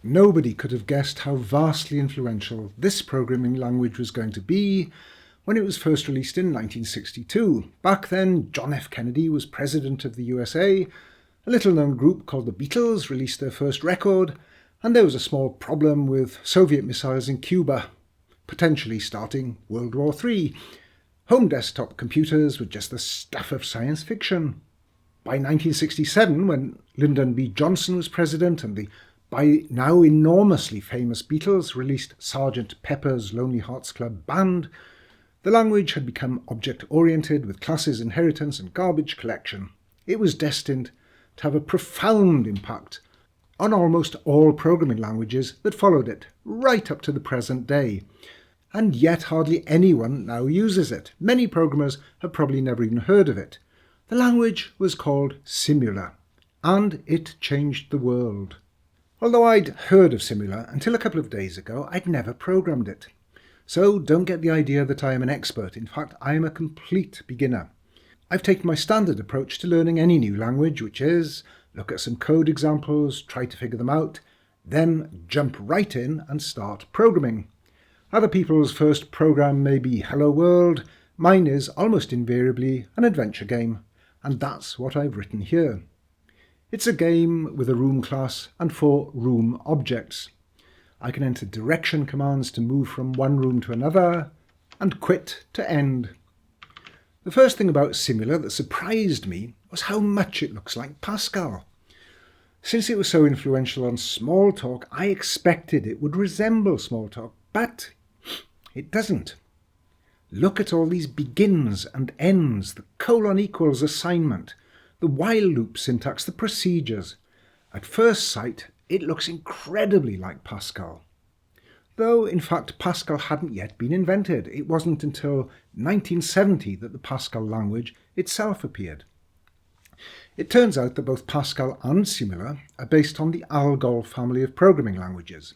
Nobody could have guessed how vastly influential this programming language was going to be when it was first released in 1962. Back then, John F. Kennedy was president of the USA, a little-known group called the Beatles released their first record, and there was a small problem with Soviet missiles in Cuba, potentially starting World War III. Home desktop computers were just the stuff of science fiction. By 1967, when Lyndon B. Johnson was president and the by now enormously famous Beatles released Sgt. Pepper's Lonely Hearts Club Band, the language had become object-oriented with classes, inheritance and garbage collection. It was destined to have a profound impact on almost all programming languages that followed it, right up to the present day. And yet hardly anyone now uses it. Many programmers have probably never even heard of it. The language was called Simula, and it changed the world. Although I'd heard of Simula until a couple of days ago, I'd never programmed it. So don't get the idea that I am an expert. In fact, I am a complete beginner. I've taken my standard approach to learning any new language, which is look at some code examples, try to figure them out, then jump right in and start programming. Other people's first program may be Hello World. Mine is almost invariably an adventure game, and that's what I've written here. It's a game with a room class and 4 room objects. I can enter direction commands to move from one room to another, and quit to end. The first thing about Simula that surprised me was how much it looks like Pascal. Since it was so influential on Smalltalk, I expected it would resemble Smalltalk, but it doesn't. Look at all these begins and ends, the colon equals assignment, the while loop syntax, the procedures. At first sight, it looks incredibly like Pascal. Though, in fact, Pascal hadn't yet been invented. It wasn't until 1970 that the Pascal language itself appeared. It turns out that both Pascal and Simula are based on the Algol family of programming languages.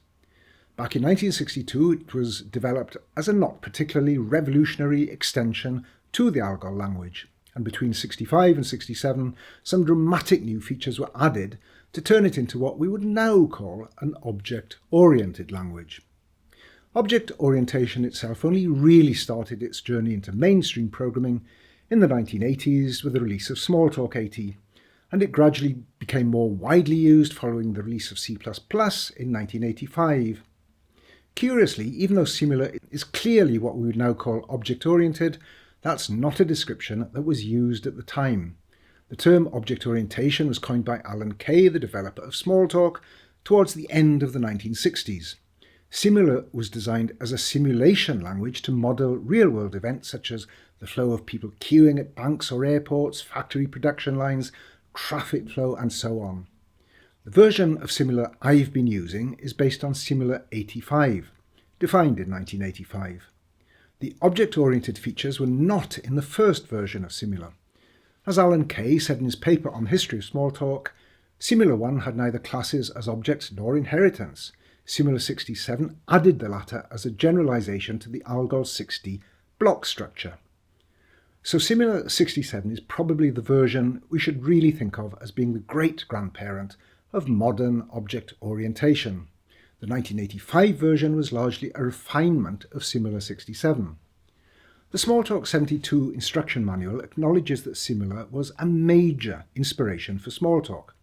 Back in 1962, it was developed as a not particularly revolutionary extension to the Algol language, and between 65 and 67, some dramatic new features were added to turn it into what we would now call an object-oriented language. Object orientation itself only really started its journey into mainstream programming in the 1980s with the release of Smalltalk 80, and it gradually became more widely used following the release of C++ in 1985. Curiously, even though Simula is clearly what we would now call object-oriented, that's not a description that was used at the time. The term object orientation was coined by Alan Kay, the developer of Smalltalk, towards the end of the 1960s. Simula was designed as a simulation language to model real-world events such as the flow of people queuing at banks or airports, factory production lines, traffic flow, and so on. The version of Simula I've been using is based on Simula 85, defined in 1985. The object-oriented features were not in the first version of Simula. As Alan Kay said in his paper on History of Smalltalk, Simula 1 had neither classes as objects nor inheritance. Simula 67 added the latter as a generalization to the Algol 60 block structure. So Simula 67 is probably the version we should really think of as being the great-grandparent of modern object orientation. The 1985 version was largely a refinement of Simula 67. The Smalltalk 72 instruction manual acknowledges that Simula was a major inspiration for Smalltalk.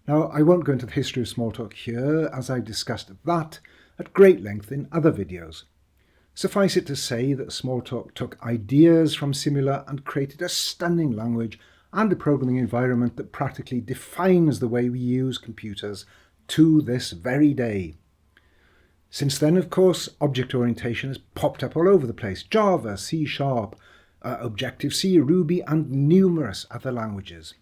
Now, I won't go into the history of Smalltalk here, as I've discussed that at great length in other videos. Suffice it to say that Smalltalk took ideas from Simula and created a stunning language and a programming environment that practically defines the way we use computers to this very day. Since then, of course, object orientation has popped up all over the place. Java, C#, Objective-C, Ruby, and numerous other languages.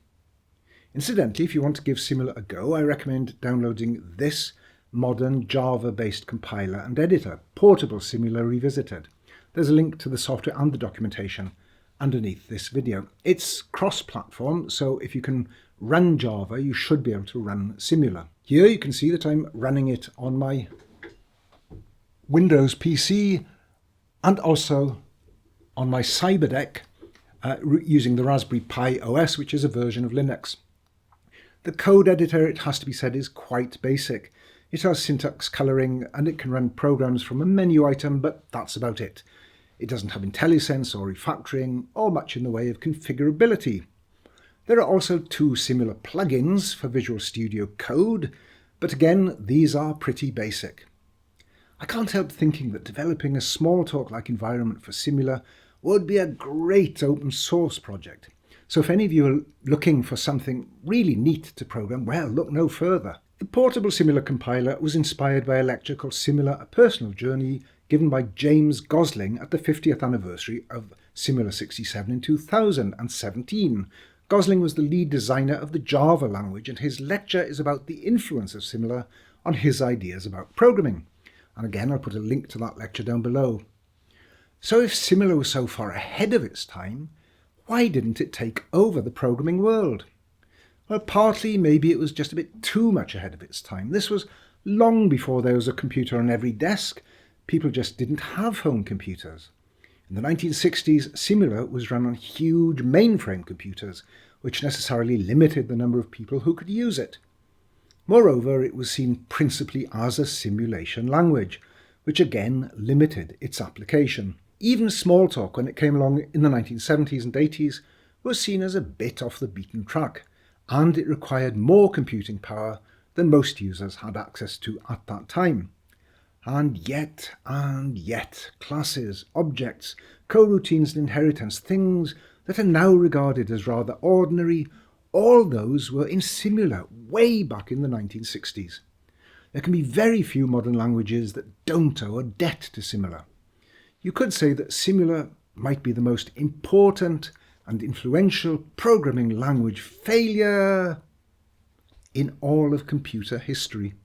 Incidentally, if you want to give Simula a go, I recommend downloading this modern Java-based compiler and editor, Portable Simula Revisited. There's a link to the software and the documentation underneath this video. It's cross-platform, so if you can run Java, you should be able to run Simula. Here you can see that I'm running it on my Windows PC and also on my Cyberdeck using the Raspberry Pi OS, which is a version of Linux. The code editor, it has to be said, is quite basic. It has syntax colouring and it can run programs from a menu item, but that's about it. It doesn't have IntelliSense or refactoring or much in the way of configurability. There are also two Simula plugins for Visual Studio Code, but again, these are pretty basic. I can't help thinking that developing a Smalltalk-like environment for Simula would be a great open source project. So if any of you are looking for something really neat to program, well, look no further. The portable Simula compiler was inspired by a lecture called Simula, A Personal Journey, given by James Gosling at the 50th anniversary of Simula 67 in 2017. Gosling was the lead designer of the Java language, and his lecture is about the influence of Simula on his ideas about programming. And again, I'll put a link to that lecture down below. So if Simula was so far ahead of its time, why didn't it take over the programming world? Well, partly maybe it was just a bit too much ahead of its time. This was long before there was a computer on every desk. People just didn't have home computers. In the 1960s, Simula was run on huge mainframe computers, which necessarily limited the number of people who could use it. Moreover, it was seen principally as a simulation language, which again limited its application. Even Smalltalk, when it came along in the 1970s and 80s, was seen as a bit off the beaten track, and it required more computing power than most users had access to at that time. And yet, classes, objects, coroutines and inheritance, things that are now regarded as rather ordinary, all those were in Simula way back in the 1960s. There can be very few modern languages that don't owe a debt to Simula. You could say that Simula might be the most important and influential programming language failure in all of computer history.